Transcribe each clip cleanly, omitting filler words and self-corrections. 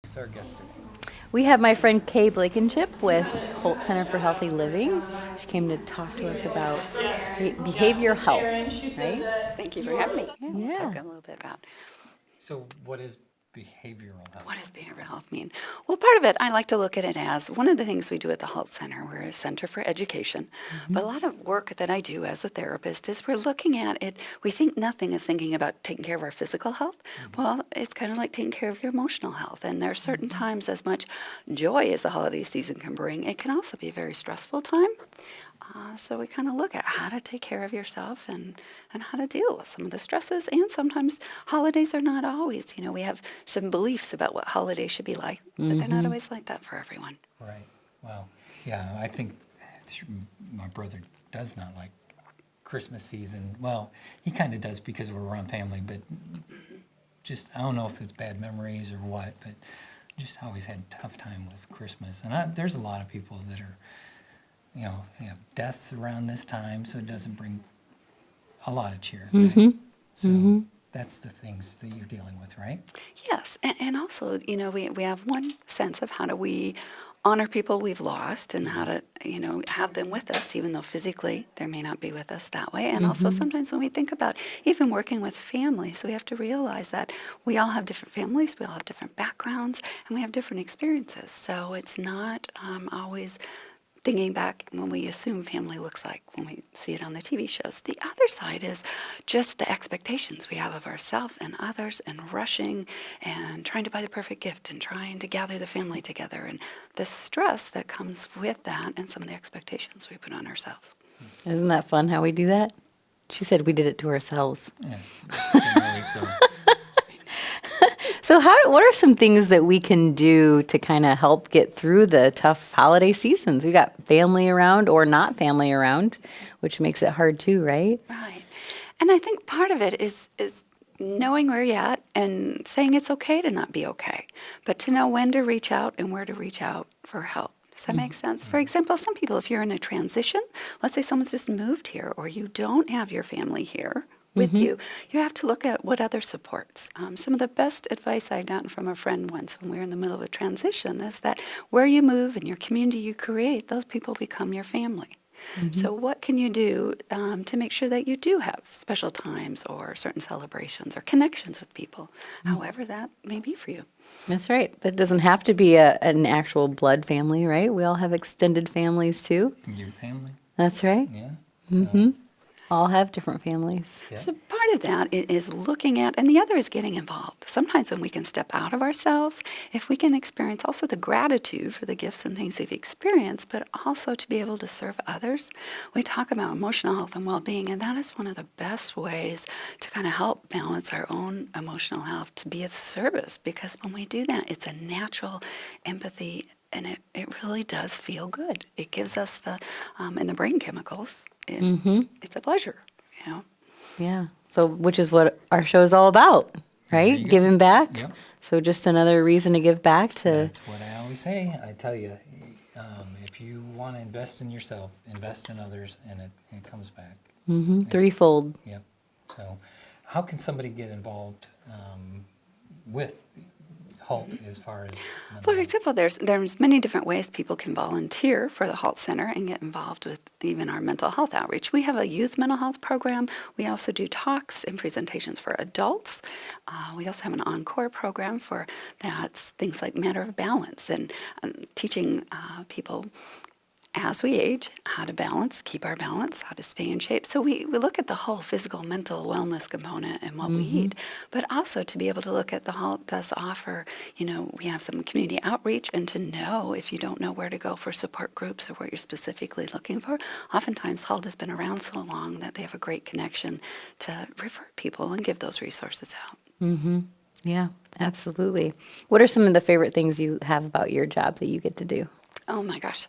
Who's our guest today? We have my friend Kay Blankenship with Hult Center for Healthy Living. She came to talk to us about behavioral health, right? Thank you for having me. Yeah, we'll talk Yeah. a little bit about So, what is behavioral health? what does behavioral health mean. Well, part of it, I like to look at it as one of the things we do at the Hult Center. We're a center for education, but a lot of work that I do as a therapist is we're looking at it. We think nothing of thinking about taking care of our physical health. Well, it's kind of like taking care of your emotional health. And there are certain times, as much joy as the holiday season can bring, it can also be a very stressful time. So we kind of look at how to take care of yourself and how to deal with some of the stresses. And sometimes holidays are not always, we have some beliefs about what holidays should be like, but they're not always like that for everyone. Right. Well, yeah, I think my brother does not like Christmas season. Well, he kind of does because we're around family, but just, I don't know if it's bad memories or what, but just always had a tough time with Christmas. And there's a lot of people that are, have deaths around this time, so it doesn't bring a lot of cheer. Right? So that's the things that you're dealing with, right? Yes, and also, we have one sense of how do we honor people we've lost and how to, have them with us, even though physically they may not be with us that way. And also sometimes when we think about even working with families, we have to realize that we all have different families, we all have different backgrounds, and we have different experiences. So it's not always thinking back when we assume family looks like when we see it on the TV shows. The other side is just the expectations we have of ourselves and others and rushing and trying to buy the perfect gift and trying to gather the family together and the stress that comes with that and some of the expectations we put on ourselves. Isn't that fun how we do that? She said we did it to ourselves. Yeah, generally so. So what are some things that we can do to kind of help get through the tough holiday seasons? We got family around or not family around, which makes it hard too, right? Right. And I think part of it is knowing where you're at and saying it's okay to not be okay, but to know when to reach out and where to reach out for help. Does that make sense? For example, some people, if you're in a transition, let's say someone's just moved here or you don't have your family here with you, you have to look at what other supports. Some of the best advice I'd gotten from a friend once when we were in the middle of a transition is that where you move and your community you create, those people become your family. So what can you do to make sure that you do have special times or certain celebrations or connections with people, however that may be for you? That's right. That doesn't have to be an actual blood family, right? We all have extended families too. Your family? That's right. Yeah. So, All have different families. yeah. So part of that is looking at, and the other is getting involved. Sometimes when we can step out of ourselves, if we can experience also the gratitude for the gifts and things we've experienced, but also to be able to serve others. We talk about emotional health and well-being, and that is one of the best ways to kind of help balance our own emotional health, to be of service, because when we do that, it's a natural empathy and it really does feel good. It gives us and the brain chemicals. It's a pleasure, Yeah. So, which is what our show is all about, There right? you go. Giving back. Yep. So, just another reason to give back to. That's what I always say. I tell you, if you want to invest in yourself, invest in others, and it comes back. Threefold. Yep. So, how can somebody get involved with Hult as far as mental For health? example, there's many different ways people can volunteer for the Hult Center and get involved with even our mental health outreach. We have a youth mental health program. We also do talks and presentations for adults. We also have an encore program for that's things like matter of balance and teaching people as we age, how to balance, keep our balance, how to stay in shape. So we look at the whole physical, mental wellness component and what we eat, but also to be able to look at the Hult does offer, we have some community outreach and to know if you don't know where to go for support groups or what you're specifically looking for. Oftentimes Hult has been around so long that they have a great connection to refer people and give those resources out. Yeah, absolutely. What are some of the favorite things you have about your job that you get to do? Oh my gosh.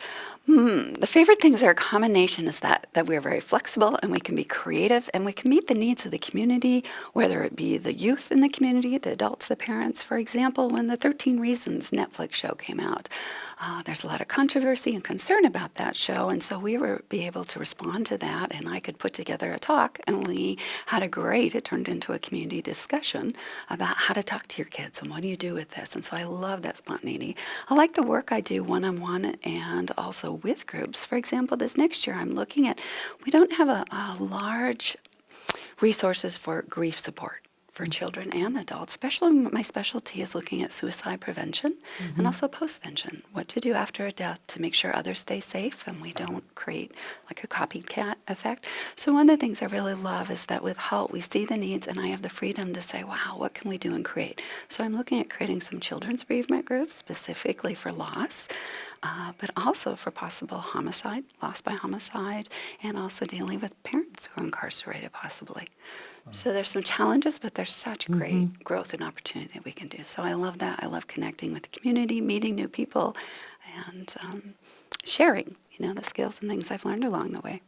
The favorite things are a combination is that we're very flexible and we can be creative and we can meet the needs of the community, whether it be the youth in the community, the adults, the parents. For example, when the 13 Reasons Netflix show came out, there's a lot of controversy and concern about that show. And so we were be able to respond to that, and I could put together a talk, and we had it turned into a community discussion about how to talk to your kids and what do you do with this. And so I love that spontaneity. I like the work I do one-on-one and also with groups. For example, this next year I'm looking at, we don't have a large resources for grief support for children and adults. Especially my specialty is looking at suicide prevention and also postvention, what to do after a death to make sure others stay safe and we don't create like a copycat effect. So one of the things I really love is that with Hult, we see the needs and I have the freedom to say, wow, what can we do and create? So I'm looking at creating some children's bereavement groups specifically for loss, but also for possible homicide, loss by homicide, and also dealing with parents who are incarcerated possibly. So there's some challenges, but there's such great growth and opportunity that we can do. So I love that. I love connecting with the community, meeting new people, and sharing, the skills and things I've learned along the way.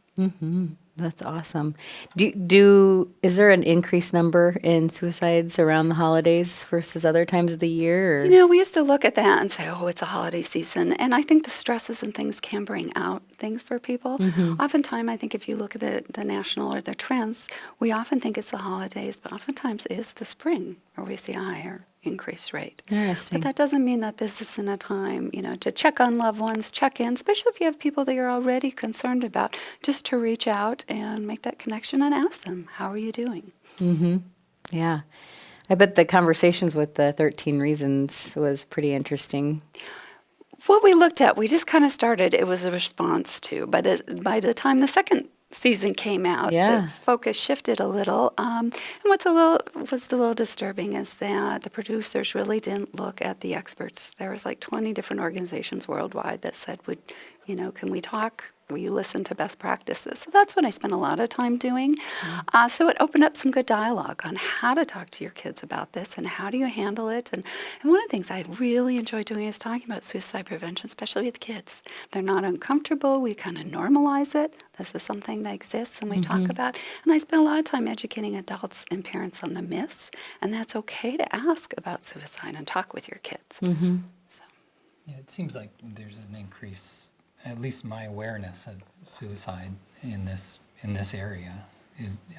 That's awesome. Is there an increased number in suicides around the holidays versus other times of the year? Or? We used to look at that and say, oh, it's a holiday season. And I think the stresses and things can bring out things for people. Oftentimes, I think if you look at the national or the trends, we often think it's the holidays, but oftentimes it is the spring where we see a higher increased rate. Interesting. But that doesn't mean that this isn't a time, to check on loved ones, check in, especially if you have people that you're already concerned about, just to reach out and make that connection and ask them, how are you doing? Yeah. I bet the conversations with the 13 Reasons was pretty interesting. What we looked at, we just kind of started, it was a response to, by the time the second season came out, the focus shifted a little. And was a little disturbing is that the producers really didn't look at the experts. There was like 20 different organizations worldwide that said, can we talk? Will you listen to best practices? So that's what I spent a lot of time doing. So it opened up some good dialogue on how to talk to your kids about this and how do you handle it. And one of the things I really enjoy doing is talking about suicide prevention, especially with kids. They're not uncomfortable. We kind of normalize it. This is something that exists and we talk about. And I spend a lot of time educating adults and parents on the myths. And that's okay to ask about suicide and talk with your kids. So. Yeah, it seems like there's an increase, at least my awareness of suicide in this area.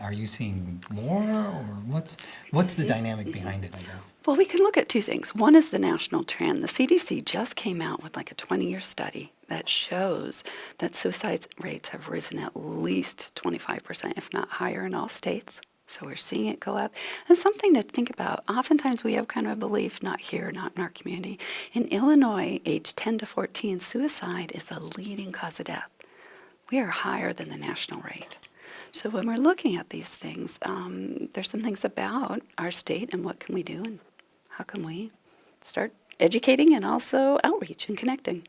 Are you seeing more, or what's the dynamic behind it, I guess? Well, we can look at two things. One is the national trend. The CDC just came out with like a 20-year study that shows that suicide rates have risen at least 25%, if not higher, in all states. So we're seeing it go up. And something to think about, oftentimes we have kind of a belief, not here, not in our community. In Illinois, age 10 to 14, suicide is the leading cause of death. We are higher than the national rate. So when we're looking at these things, there's some things about our state and what can we do and how can we start educating and also outreach and connecting.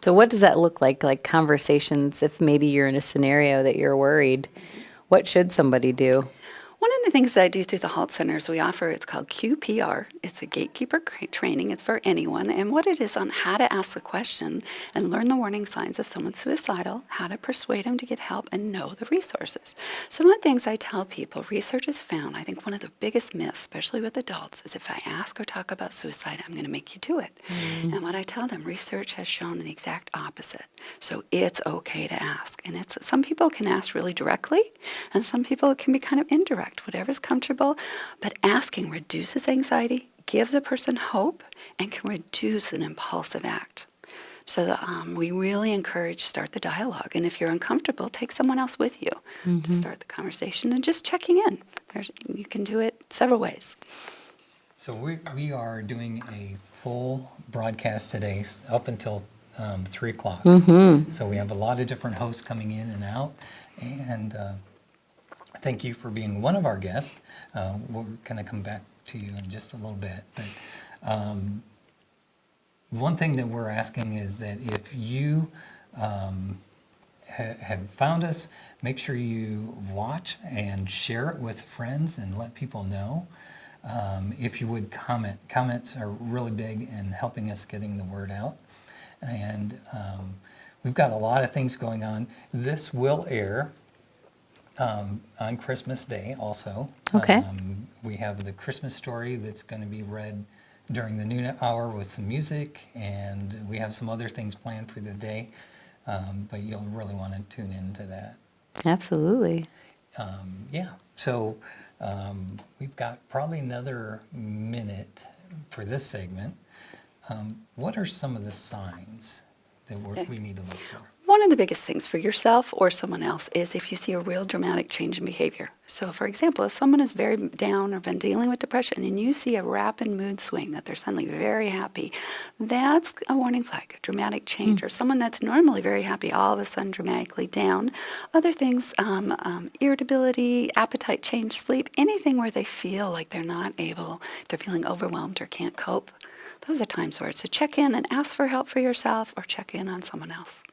So what does that look like conversations, if maybe you're in a scenario that you're worried? What should somebody do? One of the things that I do through the Hult Centers, we offer, it's called QPR. It's a gatekeeper training. It's for anyone. And what it is on how to ask the question and learn the warning signs if someone's suicidal, how to persuade them to get help, and know the resources. So one of the things I tell people, research has found, I think one of the biggest myths, especially with adults, is if I ask or talk about suicide, I'm going to make you do it. And what I tell them, research has shown the exact opposite. So it's okay to ask. And some people can ask really directly, and some people can be kind of indirect. Whatever's comfortable, but asking reduces anxiety, gives a person hope, and can reduce an impulsive act. So we really encourage start the dialogue, and if you're uncomfortable, take someone else with you to start the conversation and just checking in. You can do it several ways. So we are doing a full broadcast today up until 3 o'clock. So we have a lot of different hosts coming in and out, and thank you for being one of our guests. We're going to come back to you in just a little bit. But one thing that we're asking is that if you have found us, make sure you watch and share it with friends and let people know. If you would comment. Comments are really big in helping us getting the word out. And we've got a lot of things going on. This will air on Christmas Day also. Okay. We have the Christmas story that's going to be read during the noon hour with some music, and we have some other things planned for the day, but you'll really want to tune into that. Absolutely. Yeah, so we've got probably another minute for this segment. What are some of the signs that we need to look for? One of the biggest things for yourself or someone else is if you see a real dramatic change in behavior. So, for example, if someone is very down or been dealing with depression and you see a rapid mood swing, that they're suddenly very happy, that's a warning flag, a dramatic change. Or someone that's normally very happy, all of a sudden dramatically down. Other things, irritability, appetite change, sleep, anything where they feel like they're not able, they're feeling overwhelmed or can't cope. Those are times where it's to check in and ask for help for yourself or check in on someone else.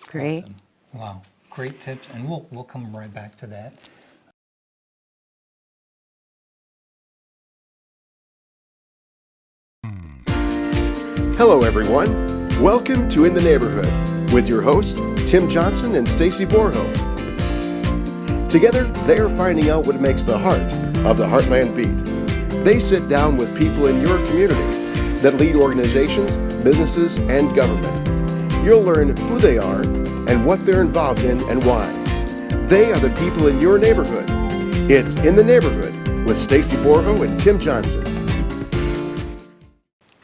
Great. Awesome. Wow, great tips, and we'll come right back to that. Hello, everyone. Welcome to In the Neighborhood with your hosts, Tim Johnson and Stacy Borho. Together, they are finding out what makes the heart of the Heartland beat. They sit down with people in your community that lead organizations, businesses, and government. You'll learn who they are and what they're involved in and why. They are the people in your neighborhood. It's In the Neighborhood with Stacy Borho and Tim Johnson.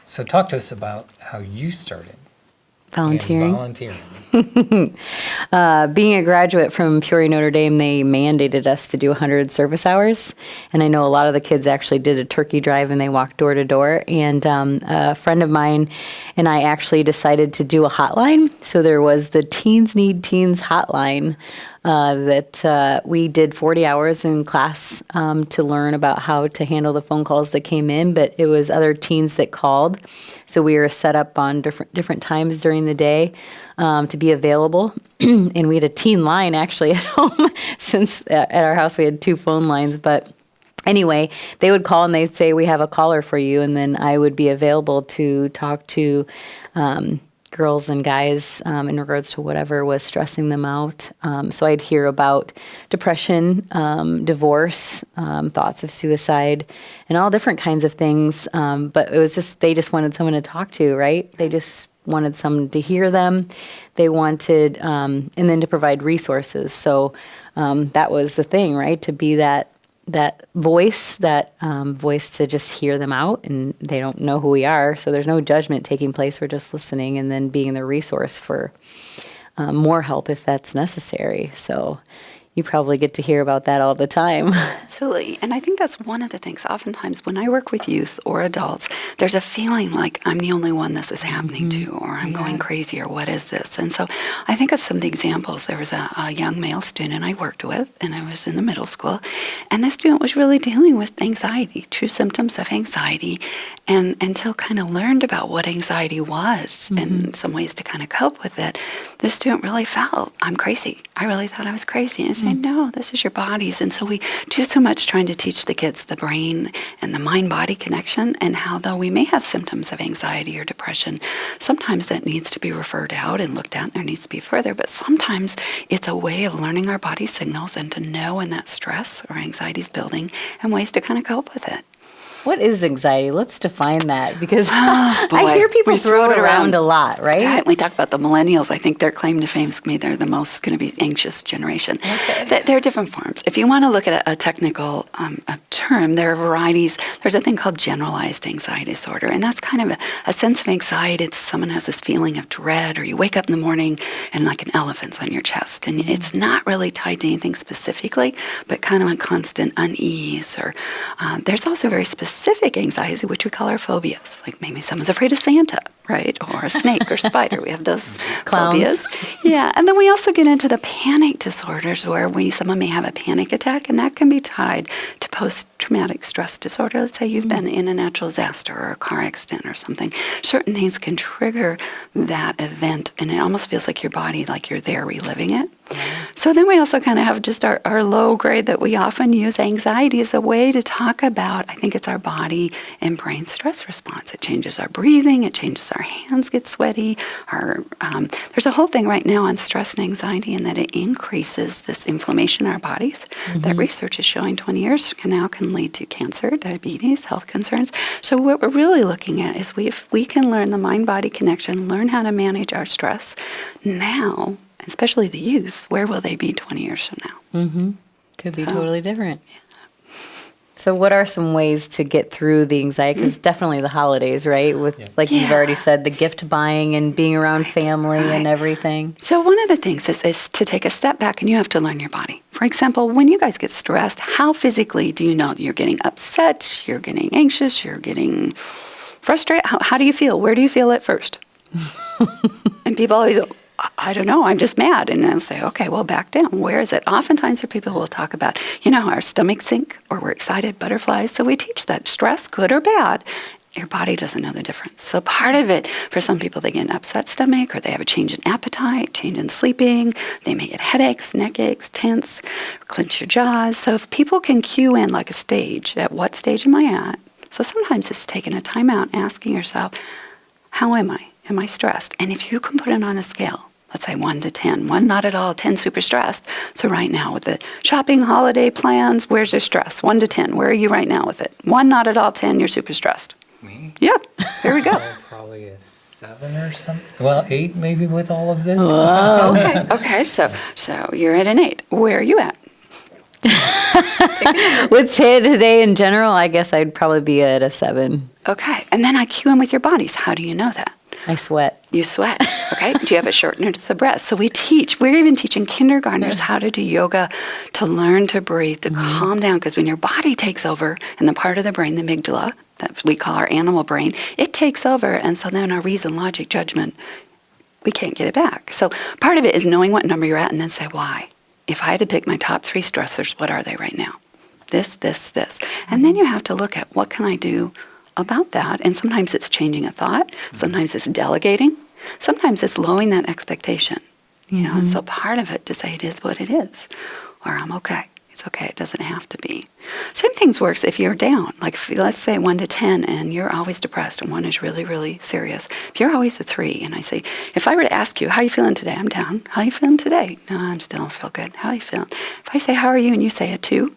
So talk to us about how you started in Volunteering. volunteering. Being a graduate from Peoria Notre Dame, they mandated us to do 100 service hours. And I know a lot of the kids actually did a turkey drive and they walked door to door. And a friend of mine and I actually decided to do a hotline. So there was the Teens Need Teens hotline that we did 40 hours in class to learn about how to handle the phone calls that came in. But it was other teens that called. So we were set up on different times during the day to be available. And we had a teen line actually at home since at our house we had 2 phone lines. But anyway, they would call and they'd say, we have a caller for you. And then I would be available to talk to girls and guys in regards to whatever was stressing them out. So I'd hear about depression, divorce, thoughts of suicide, and all different kinds of things. But it was just, they just wanted someone to talk to, right? They just wanted someone to hear them. They wanted, and then to provide resources. So that was the thing, right? To be that voice to just hear them out, and they don't know who we are, so there's no judgment taking place. We're just listening and then being the resource for more help if that's necessary. So you probably get to hear about that all the time. Absolutely. And I think that's one of the things. Oftentimes when I work with youth or adults, there's a feeling like I'm the only one this is happening to, or I'm going crazy, or what is this? And so I think of some of the examples. There was a young male student I worked with, and I was in the middle school, and this student was really dealing with anxiety, true symptoms of anxiety, and until kind of learned about what anxiety was and some ways to kind of cope with it, this student really felt, I'm crazy. I really thought I was crazy. And I said, no, this is your bodies. And so we do so much trying to teach the kids the brain and the mind-body connection, and how though we may have symptoms of anxiety or depression, sometimes that needs to be referred out and looked at, and there needs to be further. But sometimes it's a way of learning our body signals and to know when that stress or anxiety is building and ways to kind of cope with it. What is anxiety? Let's define that, because Boy, I hear people we throw it around a lot, right? Right. We talk about the millennials. I think their claim to fame is they're the most going to be anxious generation. Okay. There are different forms. If you want to look at a technical a term, there are varieties. There's a thing called generalized anxiety disorder, and that's kind of a sense of anxiety. It's someone has this feeling of dread, or you wake up in the morning and like an elephant's on your chest, and it's not really tied to anything specifically, but kind of a constant unease. Or there's also very specific anxiety, which we call our phobias. Like maybe someone's afraid of Santa, right? Or a snake or spider. We have those Clowns. phobias. Yeah. And then we also get into the panic disorders, where someone may have a panic attack, and that can be tied to post-traumatic stress disorder. Let's say you've been in a natural disaster or a car accident or something. Certain things can trigger that event, and it almost feels like your body, like you're there reliving it. So then we also kind of have just our low grade that we often use. Anxiety is a way to talk about, I think it's our body and brain stress response. It changes our breathing, it changes our hands get sweaty. There's a whole thing right now on stress and anxiety, and that it increases this inflammation in our bodies that research is showing 20 years from now can lead to cancer, diabetes, health concerns. So what we're really looking at is if we can learn the mind-body connection, learn how to manage our stress now, especially the youth, where will they be 20 years from now? Could be totally different. So what are some ways to get through the anxiety? Because definitely the holidays, right? With, like you've already said, the gift buying and being around family and everything. So one of the things is to take a step back, and you have to learn your body. For example, when you guys get stressed, how physically do you know that you're getting upset, you're getting anxious, you're getting frustrated? How do you feel? Where do you feel it first? And people always go, I don't know, I'm just mad. And I'll say, okay, well, back down. Where is it? Oftentimes there are people who will talk about, our stomach sink, or we're excited, butterflies. So we teach that stress, good or bad, your body doesn't know the difference. So part of it, for some people, they get an upset stomach, or they have a change in appetite, change in sleeping. They may get headaches, neck aches, tense, clench your jaws. So if people can cue in like a stage, at what stage am I at? So sometimes it's taking a time out and asking yourself, how am I? Am I stressed? And if you can put it on a scale, let's say 1 to 10, 1 not at all, 10 super stressed. So right now with the shopping, holiday plans, where's your stress? 1 to 10, where are you right now with it? 1 not at all, 10, you're super stressed. Me? Yeah, here we go. Probably a 7 or something. Well, 8 maybe with all of this. Okay, so you're at an 8. Where are you at? With today in general, I guess I'd probably be at a 7. Okay, and then I cue in with your bodies. How do you know that? I sweat. You sweat, okay? Do you have a shortness of breath? So we're even teaching kindergartners how to do yoga, to learn to breathe, to calm down, because when your body takes over, and the part of the brain, the amygdala, that we call our animal brain, it takes over, and so then our reason, logic, judgment, we can't get it back. So part of it is knowing what number you're at and then say why. If I had to pick my top 3 stressors, what are they right now? This, this, this. And then you have to look at what can I do about that. And sometimes it's changing a thought. Sometimes it's delegating. Sometimes it's lowering that expectation. And so part of it to say it is what it is, or I'm okay. It's okay. It doesn't have to be. Same things works if you're down. Like let's say 1 to 10 and you're always depressed and 1 is really, really serious. If you're always a 3 and I say, if I were to ask you, how are you feeling today? I'm down. How are you feeling today? No, I'm still don't feel good. How are you feeling? If I say, how are you? And you say a 2,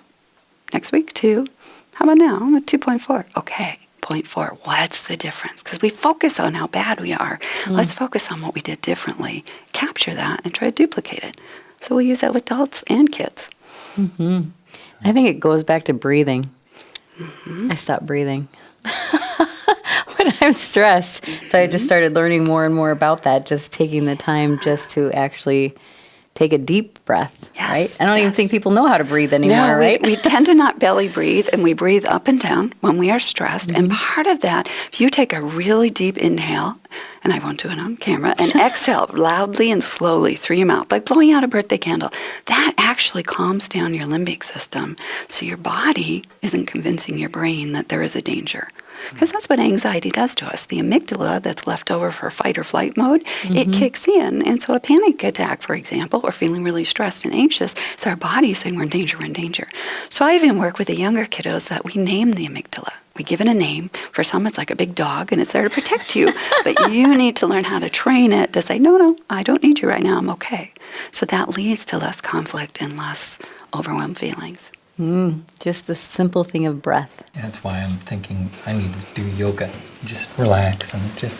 next week 2. How about now? I'm at 2.4. Okay. 0.4. What's the difference? Because we focus on how bad we are. Let's focus on what we did differently, capture that, and try to duplicate it. So we'll use that with adults and kids. I think it goes back to breathing. I stopped breathing when I'm stressed. So I just started learning more and more about that, just taking the time just to actually take a deep breath, right? I don't even think people know how to breathe anymore, right? We tend to not belly breathe, and we breathe up and down when we are stressed. And part of that, if you take a really deep inhale, and I won't do it on camera, and exhale loudly and slowly through your mouth, like blowing out a birthday candle, that actually calms down your limbic system. So your body isn't convincing your brain that there is a danger. Because that's what anxiety does to us. The amygdala that's left over for fight or flight mode, it kicks in. And so a panic attack, for example, or feeling really stressed and anxious, is our body saying we're in danger, we're in danger. So I even work with the younger kiddos that we name the amygdala. We give it a name. For some, it's like a big dog, and it's there to protect you. But you need to learn how to train it to say, no, I don't need you right now. I'm okay. So that leads to less conflict and less overwhelmed feelings. Just the simple thing of breath. That's why I'm thinking I need to do yoga. Just relax and just...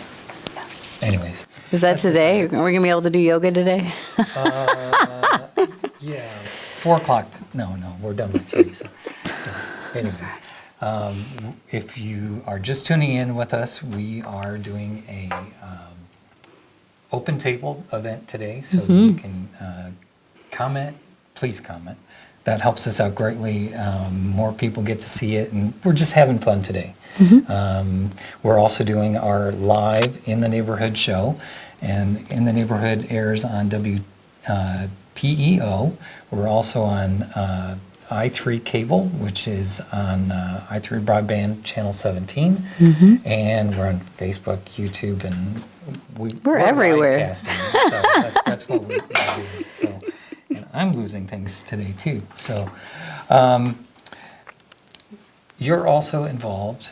Anyways. Is that today? Are we going to be able to do yoga today? Yeah. 4 o'clock. No, we're done by 3. So. Anyways. If you are just tuning in with us, we are doing a open table event today. So you can comment. Please comment. That helps us out greatly. More people get to see it, and we're just having fun today. We're also doing our live In the Neighborhood show, and In the Neighborhood airs on WPEO. We're also on I3 Cable, which is on I3 Broadband Channel 17, and we're on Facebook, YouTube, and we're everywhere. broadcasting. So that's what we do. So And I'm losing things today too. So you're also involved.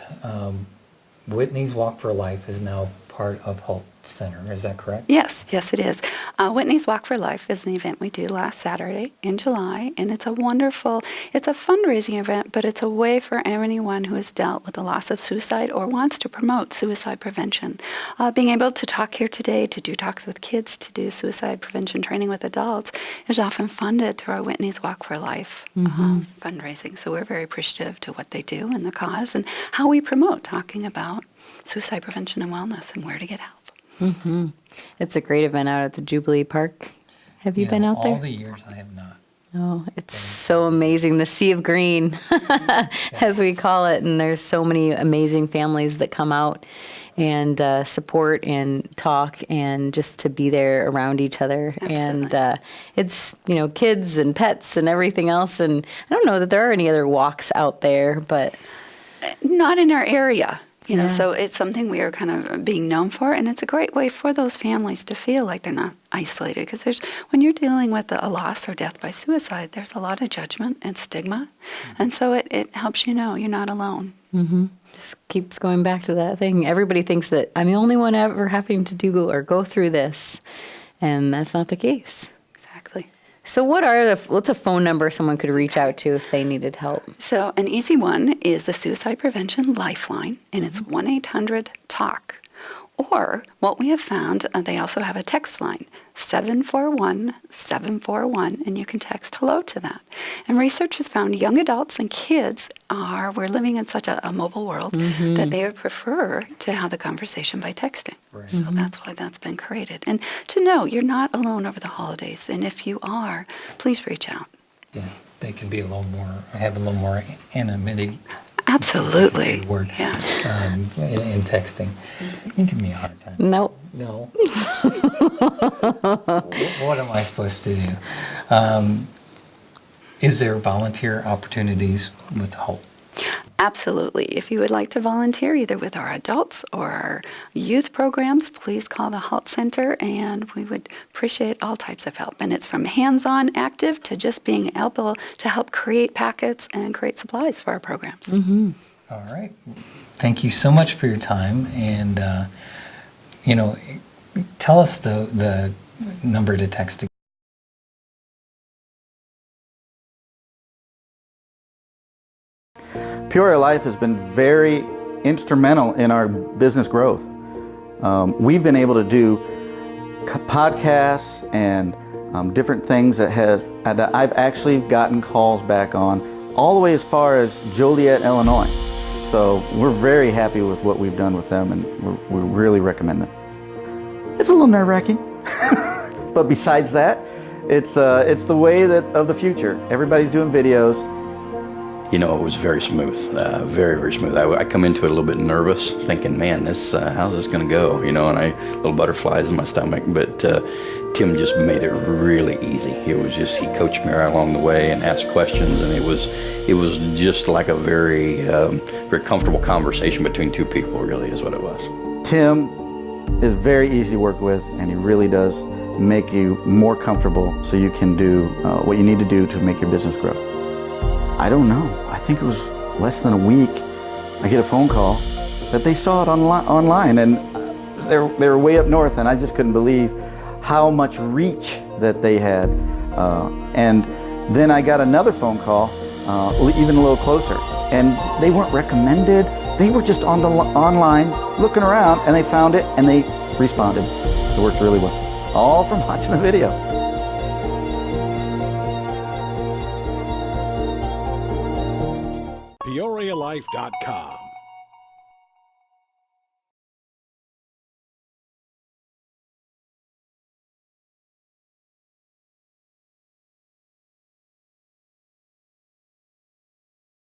Whitney's Walk for Life is now part of Hult Center. Is that correct? Yes, yes, it is. Whitney's Walk for Life is an event we do last Saturday in July, and it's a fundraising event, but it's a way for anyone who has dealt with the loss of suicide or wants to promote suicide prevention. Being able to talk here today, to do talks with kids, to do suicide prevention training with adults is often funded through our Whitney's Walk for Life fundraising. So we're very appreciative to what they do and the cause and how we promote talking about suicide prevention and wellness and where to get help. It's a great event out at the Jubilee Park. Have you been out there? All the years I have not. Oh, it's so amazing. The Sea of Green, as we call it. And there's so many amazing families that come out and support and talk and just to be there around each other. Absolutely. And it's, kids and pets and everything else. And I don't know that there are any other walks out there, but... Not in our area. Yeah. So it's something we are kind of being known for, and it's a great way for those families to feel like they're not isolated. Because when you're dealing with a loss or death by suicide, there's a lot of judgment and stigma, and so it helps you know you're not alone. Just keeps going back to that thing. Everybody thinks that I'm the only one ever having to do or go through this, and that's not the case. Exactly. So what's a phone number someone could reach out to if they needed help? So an easy one is the Suicide Prevention Lifeline, and it's 1-800-TALK. Or what we have found, they also have a text line, 741-741, and you can text hello to that. And research has found young adults and kids we're living in such a mobile world that they would prefer to have the conversation by texting. Right. So that's why that's been created. And to know you're not alone over the holidays, and if you are, please reach out. Yeah, they can be have a little more anonymity. Absolutely. That's a word. Yes. In texting. You give me a hard time. Nope. No. What am I supposed to do? Is there volunteer opportunities with Hult? Absolutely. If you would like to volunteer either with our adults or our youth programs, please call the Hult Center, and we would appreciate all types of help. And it's from hands-on active to just being able to help create packets and create supplies for our programs. All right. Thank you so much for your time. And, tell us the number to text. Peoria Life has been very instrumental in our business growth. We've been able to do podcasts and different things that I've actually gotten calls back on, all the way as far as Joliet, Illinois. So we're very happy with what we've done with them, and we really recommend them. It's a little nerve-wracking, but besides that, it's the way of the future. Everybody's doing videos. It was very smooth, very, very smooth. I come into it a little bit nervous, thinking, man, how's this going to go? And little butterflies in my stomach. But Tim just made it really easy. He coached me right along the way and asked questions, and it was just like a very, very comfortable conversation between two people. Really, is what it was. Tim is very easy to work with, and he really does make you more comfortable, so you can do what you need to do to make your business grow. I don't know. I think it was less than a week. I get a phone call that they saw it online, and they were way up north, and I just couldn't believe how much reach that they had. And then I got another phone call, even a little closer, and they weren't recommended. They were just online looking around, and they found it, and they responded. It works really well. All from watching the video. PeoriaLife.com